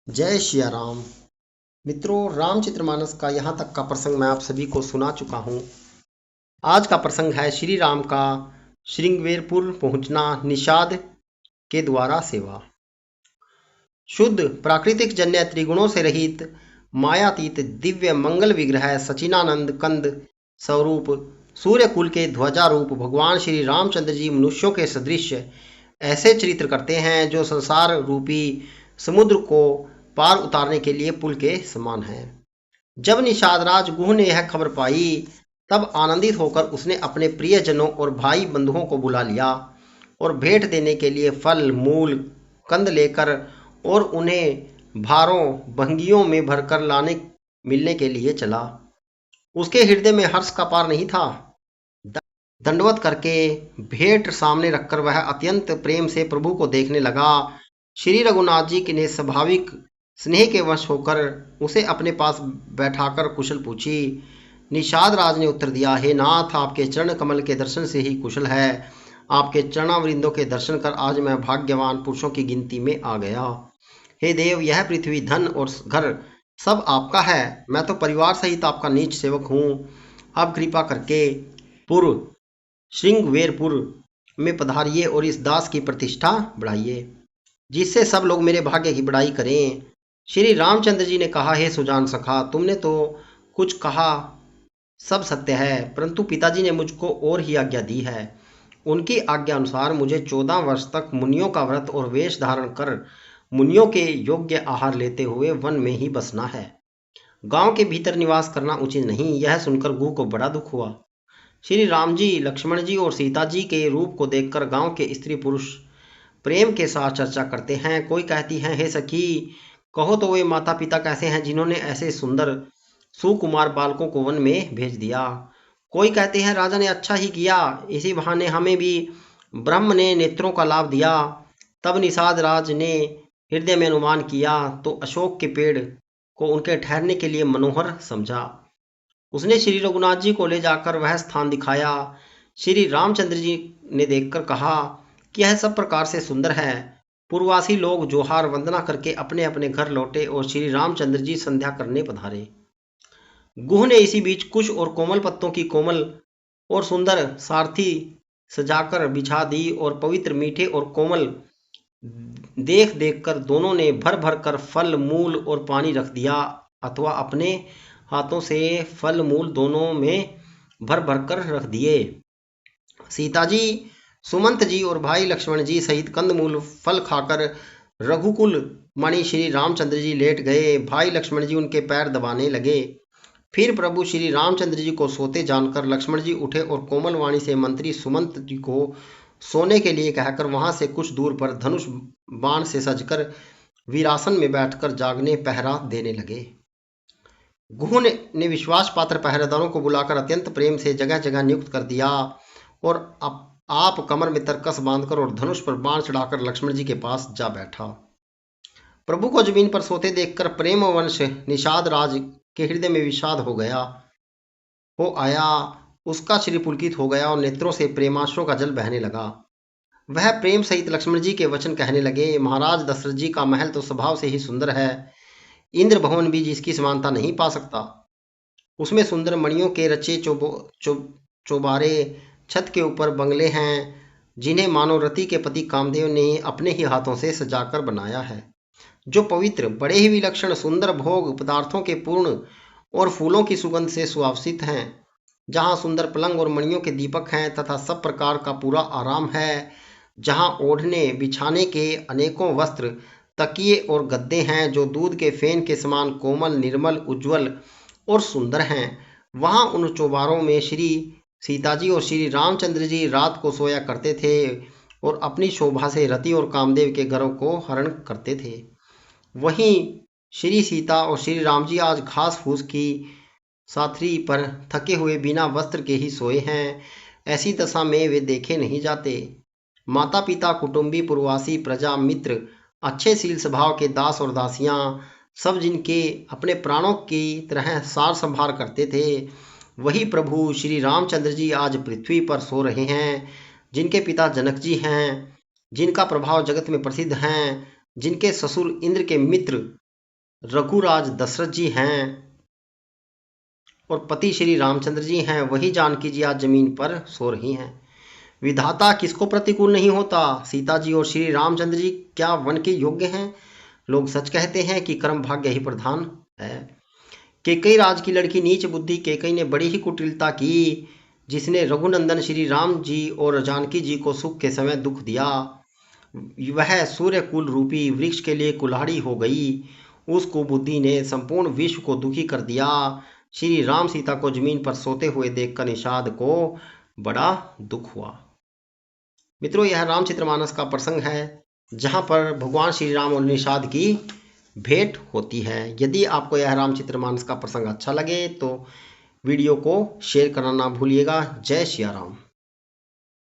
जय सिया राम। मित्रों, रामचरितमानस का यहाँ तक का प्रसंग मैं आप सभी को सुना चुका हूँ। आज का प्रसंग है श्री राम का श्रृंगवेरपुर पहुँचना, निषाद के द्वारा सेवा। शुद्ध प्राकृतिक जन्य त्रिगुणों से रहित मायातीत दिव्य मंगल विग्रह सचिनानंद कंद स्वरूप सूर्य कुल के ध्वजारूप भगवान श्री रामचंद्र जी मनुष्यों के सदृश ऐसे चरित्र करते हैं जो संसार रूपी समुद्र को पार उतारने के लिए पुल के समान है। जब निषाद राज गुह ने यह खबर पाई तब आनंदित होकर उसने अपने प्रियजनों और भाई बंधुओं को बुला लिया और भेंट देने के लिए फल मूल कंद लेकर और उन्हें भारों भंगियों में भरकर लाने मिलने के लिए चला। उसके हृदय में हर्ष का पार नहीं था। दंडवत करके भेंट सामने रखकर वह अत्यंत प्रेम से प्रभु को देखने लगा। श्री रघुनाथ जी ने स्वाभाविक स्नेह के वश होकर उसे अपने पास बैठाकर कुशल पूछी। निषाद राज ने उत्तर दिया, हे नाथ, आपके चरण कमल के दर्शन से ही कुशल है। आपके चरणावृंदों के दर्शन कर आज मैं भाग्यवान पुरुषों की गिनती में आ गया। हे देव, यह पृथ्वी धन और घर सब आपका है। मैं तो परिवार सहित आपका नीच सेवक हूँ। अब कृपा करके पूर्व श्रृंगवेरपुर में पधारिए और इस दास की प्रतिष्ठा बढ़ाइए, जिससे सब लोग मेरे भाग्य की बड़ाई करें। श्री रामचंद्र जी ने कहा, हे सुजान सखा, तुमने तो कुछ कहा सब सत्य है, परंतु पिताजी ने मुझको और ही आज्ञा दी है। उनकी आज्ञा अनुसार मुझे 14 वर्ष तक मुनियों का व्रत और वेश धारण कर मुनियों के योग्य आहार लेते हुए वन में ही बसना है। गांव के भीतर निवास करना उचित नहीं। यह सुनकर गुह को बड़ा दुख हुआ। श्री राम जी, लक्ष्मण जी और सीता जी के रूप को देखकर गांव के स्त्री पुरुष प्रेम के साथ चर्चा करते हैं। कोई कहती है, हे सखी, कहो तो वे माता पिता कैसे हैं जिन्होंने ऐसे सुंदर सुकुमार बालकों को वन में भेज दिया। कोई कहते हैं, राजा ने अच्छा ही किया, इसी बहाने हमें भी ब्रह्म ने नेत्रों का लाभ दिया। तब निषाद राज ने हृदय में अनुमान किया तो अशोक के पेड़ को उनके ठहरने के लिए मनोहर समझा। उसने श्री रघुनाथ जी को ले जाकर वह स्थान दिखाया। श्री रामचंद्र जी ने देखकर कहा कि यह सब प्रकार से सुंदर है। पूर्ववासी लोग जोहार वंदना करके अपने अपने घर लौटे और श्री रामचंद्र जी संध्या करने पधारे। गुह ने इसी बीच कुश और कोमल पत्तों की कोमल और सुंदर सारथी सजाकर बिछा दी और पवित्र मीठे और कोमल देख देखकर दोनों ने भर भर कर फल मूल और पानी रख दिया, अथवा अपने हाथों से फल मूल दोनों में भर भर कर रख दिए। सीता जी, सुमंत जी और भाई लक्ष्मण जी सहित कंदमूल फल खाकर रघुकुल मणि श्री रामचंद्र जी लेट गए। भाई लक्ष्मण जी उनके पैर दबाने लगे। फिर प्रभु श्री रामचंद्र जी को सोते जानकर लक्ष्मण जी उठे और कोमल वाणी से मंत्री सुमंत जी को सोने के लिए कहकर वहां से कुछ दूर पर धनुष बाण से सजकर वीरासन में बैठकर जागने पहरा देने लगे। गुह ने विश्वास पात्र पहरेदारों को बुलाकर अत्यंत प्रेम से जगह जगह नियुक्त कर दिया और आप कमर में तरकस बांधकर और धनुष पर बाण चढ़ाकर लक्ष्मण जी के पास जा बैठा। प्रभु को जमीन पर सोते देखकर प्रेम वंश निषाद राज के हृदय में विषाद हो आया। उसका श्री पुलकित हो गया और नेत्रों से प्रेमाश्रों का जल बहने लगा। वह प्रेम सहित लक्ष्मण जी के वचन कहने लगे, महाराज दशरथ जी का महल तो स्वभाव से ही सुंदर है। इंद्र भवन भी जिसकी समानता नहीं पा सकता। उसमें सुंदर मणियों के रचे चौबारे, छत के ऊपर बंगले हैं जिन्हें मानो रति के पति कामदेव ने अपने ही हाथों से सजाकर बनाया है, जो पवित्र, बड़े ही विलक्षण, सुंदर भोग पदार्थों के पूर्ण और फूलों की सुगंध से सुवासित हैं, जहाँ सुंदर पलंग और मणियों के दीपक हैं तथा सब प्रकार का पूरा आराम है, जहाँ ओढ़ने बिछाने के अनेकों वस्त्र, तकिए और गद्दे हैं जो दूध के फेन के समान कोमल, निर्मल, उज्जवल और सुंदर हैं। वहाँ उन चौबारों में श्री सीता जी और श्री रामचंद्र जी रात को सोया करते थे और अपनी शोभा से रति और कामदेव के घरों को हरण करते थे। वहीं श्री सीता और श्री राम जी आज घास फूस की साथरी पर थके हुए बिना वस्त्र के ही सोए हैं। ऐसी दशा में वे देखे नहीं जाते। माता पिता, कुटुंबी, पूर्ववासी, प्रजा, मित्र, अच्छे शील स्वभाव के दास और दासियां, सब जिनके अपने प्राणों की तरह सार संभार करते थे, वही प्रभु श्री रामचंद्र जी आज पृथ्वी पर सो रहे हैं। जिनके पिता जनक जी हैं, जिनका प्रभाव जगत में प्रसिद्ध हैं, जिनके ससुर इंद्र के मित्र रघुराज दशरथ जी हैं और पति श्री रामचंद्र जी हैं, वही जानकी जी आज जमीन पर सो रही हैं। विधाता किसको प्रतिकूल नहीं होता। सीता जी और श्री रामचंद्र जी क्या वन के योग्य हैं। लोग सच कहते हैं कि कर्म भाग्य ही प्रधान है। केकई राज की लड़की नीच बुद्धि केकई ने बड़ी ही कुटिलता की, जिसने रघुनंदन श्री राम जी और जानकी जी को सुख के समय दुख दिया। वह सूर्य कुल रूपी वृक्ष के लिए कुल्हाड़ी हो गई। उस कुबुद्धि ने संपूर्ण विश्व को दुखी कर दिया। श्री राम सीता को जमीन पर सोते हुए देखकर निषाद को बड़ा दुख हुआ। मित्रों, यह रामचरितमानस का प्रसंग है जहाँ पर भगवान श्री राम और निषाद की भेंट होती है। यदि आपको यह रामचरितमानस का प्रसंग अच्छा लगे तो वीडियो को शेयर करना ना भूलिएगा। जय सिया राम।